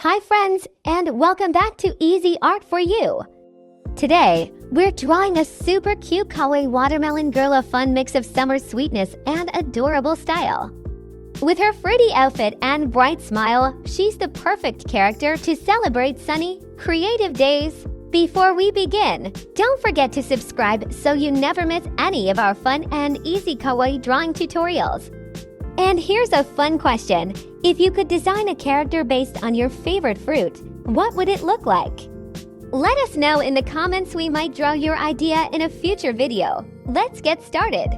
Hi friends, and welcome back to Easy Art for You. Today, we're drawing a super cute kawaii watermelon girl, a fun mix of summer sweetness and adorable style. With her fruity outfit and bright smile, she's the perfect character to celebrate sunny, creative days. Before we begin, don't forget to subscribe so you never miss any of our fun and easy kawaii drawing tutorials. And here's a fun question. If you could design a character based on your favorite fruit, what would it look like? Let us know in the comments. We might draw your idea in a future video. Let's get started.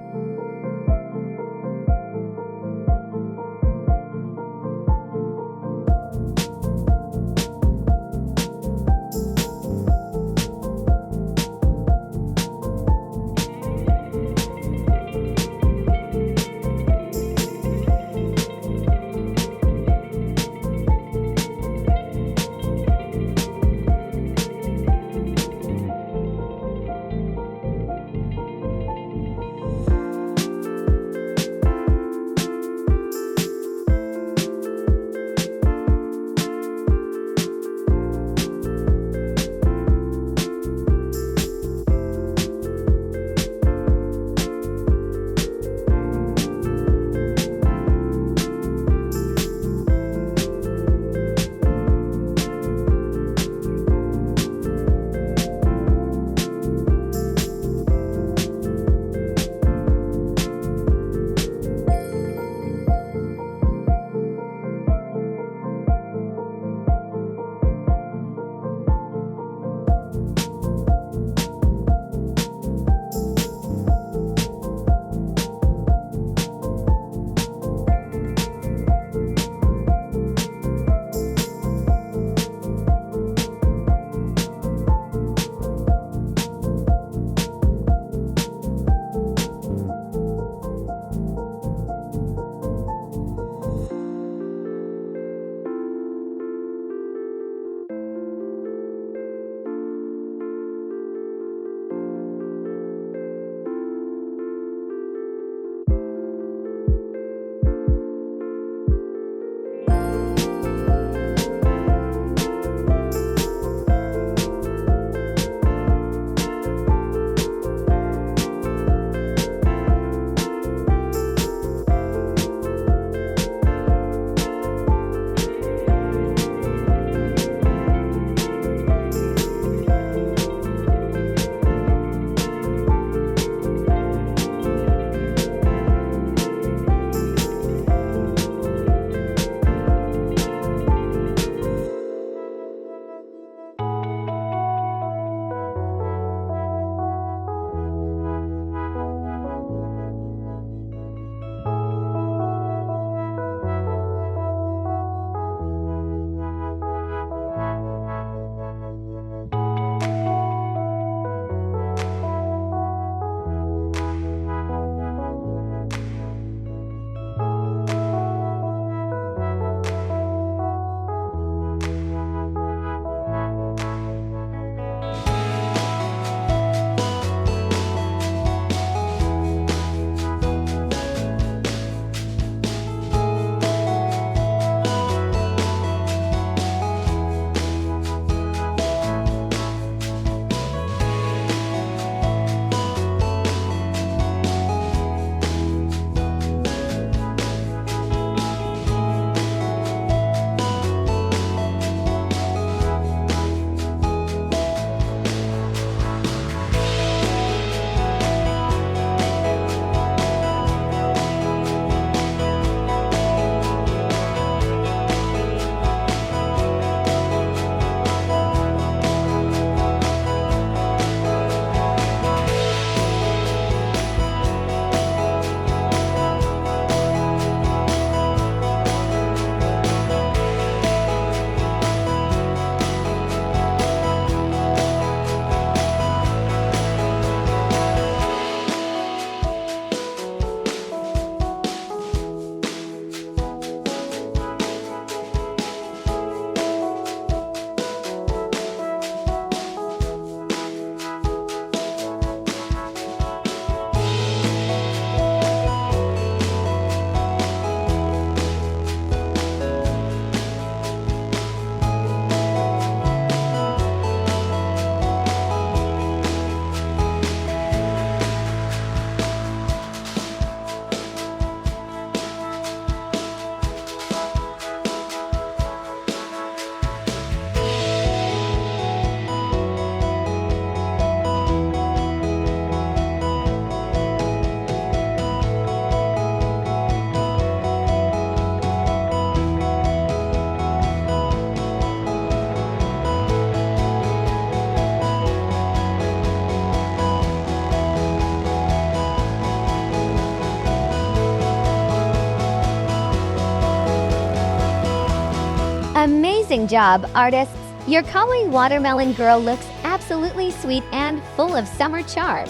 Amazing job, artists! Your kawaii watermelon girl looks absolutely sweet and full of summer charm.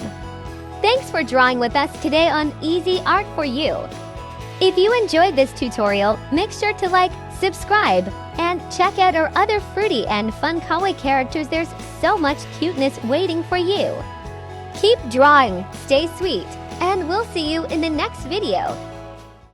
Thanks for drawing with us today on Easy Art for You. If you enjoyed this tutorial, make sure to like, subscribe, and check out our other fruity and fun kawaii characters. There's so much cuteness waiting for you. Keep drawing, stay sweet, and we'll see you in the next video.